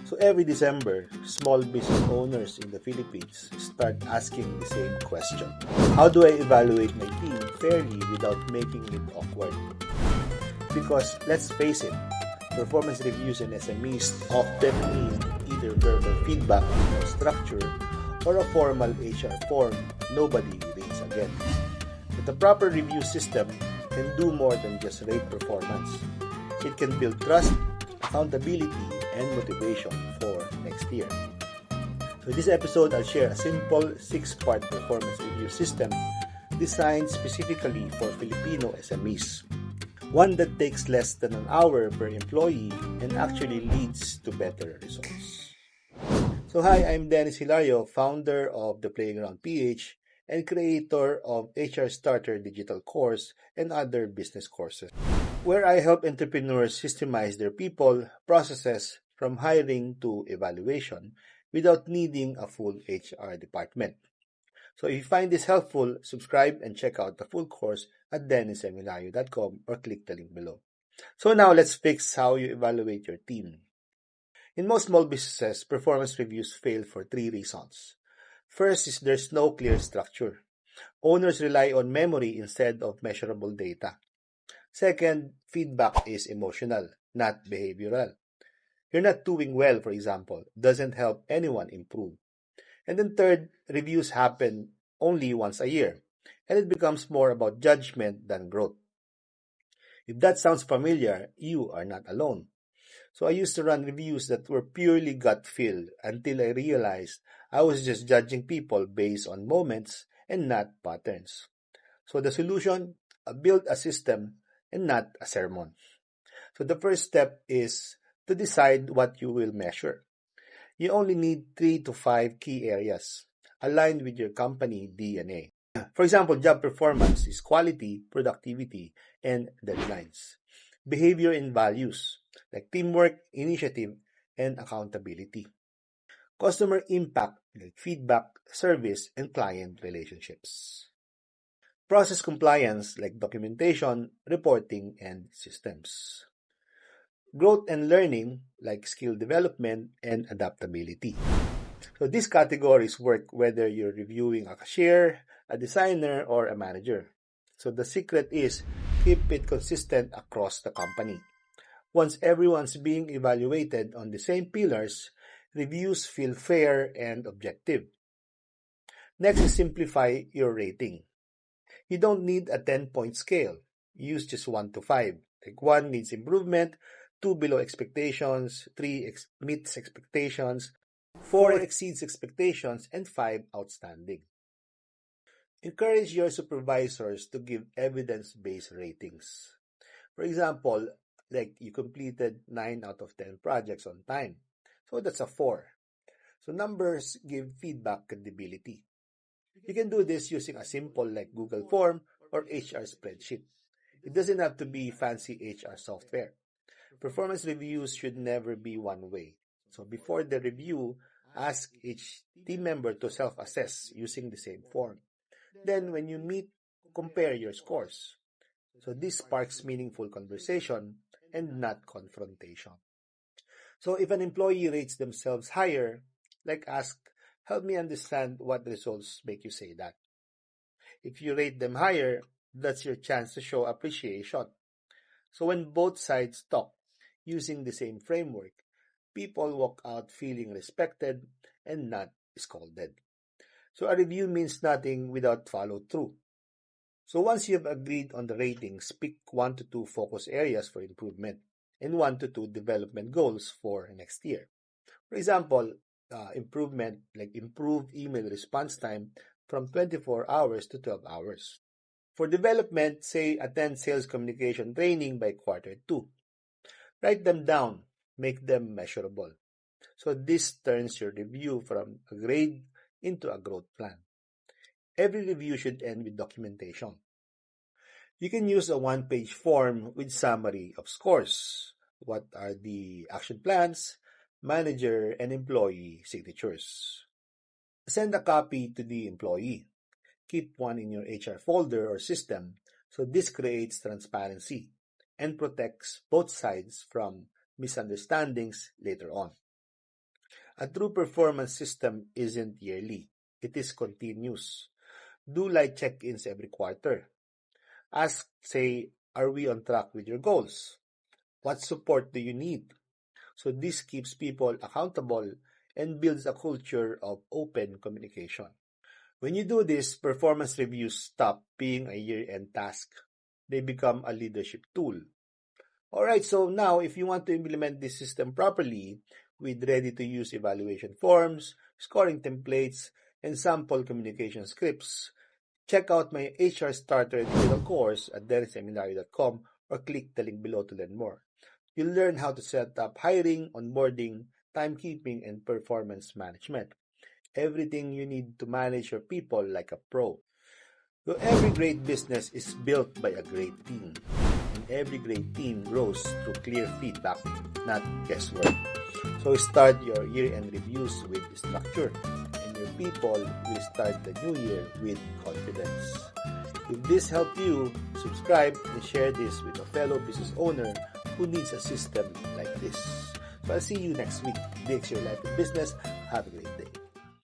So every December, small business owners in the Philippines start asking the same question. How do I evaluate my team fairly without making it awkward? Because let's face it, performance reviews in SMEs often mean either verbal feedback, no structure, or a formal HR form nobody reads again. But the proper review system can do more than just rate performance. It can build trust, accountability, and motivation for next year. So in this episode, I'll share a simple 6-part performance review system designed specifically for Filipino SMEs. One that takes less than an hour per employee and actually leads to better results. So hi, I'm Dennis Hilario, founder of The Playground PH and creator of HR Starter Digital Course and other business courses, where I help entrepreneurs systemize their people, processes from hiring to evaluation without needing a full HR department. So if you find this helpful, subscribe and check out the full course at dennisemilayo.com or click the link below. So now let's fix how you evaluate your team. In most small businesses, performance reviews fail for 3 reasons. First is there's no clear structure. Owners rely on memory instead of measurable data. Second, feedback is emotional, not behavioral. You're not doing well, for example, doesn't help anyone improve. And then third, reviews happen only once a year, and it becomes more about judgment than growth. If that sounds familiar, you are not alone. So I used to run reviews that were purely gut feel until I realized I was just judging people based on moments and not patterns. So the solution, build a system and not a sermon. So the first step is to decide what you will measure. You only need 3 to 5 key areas aligned with your company DNA. For example, job performance is quality, productivity, and deadlines. Behavior and values like teamwork, initiative, and accountability. Customer impact like feedback, service, and client relationships. Process compliance like documentation, reporting, and systems. Growth and learning like skill development and adaptability. So these categories work whether you're reviewing a cashier, a designer, or a manager. So the secret is keep it consistent across the company. Once everyone's being evaluated on the same pillars, reviews feel fair and objective. Next is simplify your rating. You don't need a 10-point scale. Use just 1 to 5. Like 1 needs improvement, 2 below expectations, 3 meets expectations, 4 exceeds expectations, and 5 outstanding. Encourage your supervisors to give evidence-based ratings. For example, like you completed 9 out of 10 projects on time. So that's a 4. So numbers give feedback credibility. You can do this using a simple like Google form or HR spreadsheet. It doesn't have to be fancy HR software. Performance reviews should never be one way. So before the review, ask each team member to self-assess using the same form. Then when you meet, compare your scores. So this sparks meaningful conversation and not confrontation. So if an employee rates themselves higher, like ask, help me understand what results make you say that. If you rate them higher, that's your chance to show appreciation. So when both sides talk using the same framework, people walk out feeling respected and not scolded. So a review means nothing without follow through. So once you have agreed on the ratings, pick 1 to 2 focus areas for improvement and 1 to 2 development goals for next year. For example, improvement like improved email response time from 24 hours to 12 hours. For development, say attend sales communication training by quarter 2. Write them down, make them measurable. So this turns your review from a grade into a growth plan. Every review should end with documentation. You can use a 1-page form with summary of scores. What are the action plans, manager, and employee signatures? Send a copy to the employee. Keep one in your HR folder or system, so this creates transparency and protects both sides from misunderstandings later on. A true performance system isn't yearly. It is continuous. Do light check-ins every quarter. Ask, say, are we on track with your goals? What support do you need? So this keeps people accountable and builds a culture of open communication. When you do this, performance reviews stop being a year-end task. They become a leadership tool. Alright, so now if you want to implement this system properly with ready-to-use evaluation forms, scoring templates, and sample communication scripts, check out my HR Starter digital course at derrickseminary.com or click the link below to learn more. You'll learn how to set up hiring, onboarding, timekeeping, and performance management. Everything you need to manage your people like a pro. So every great business is built by a great team. And every great team grows through clear feedback, not guesswork. So start your year-end reviews with structure, and your people will start the new year with confidence. If this helped you, subscribe and share this with a fellow business owner who needs a system like this. So I'll see you next week. DX Your Life in Business. Have a great day.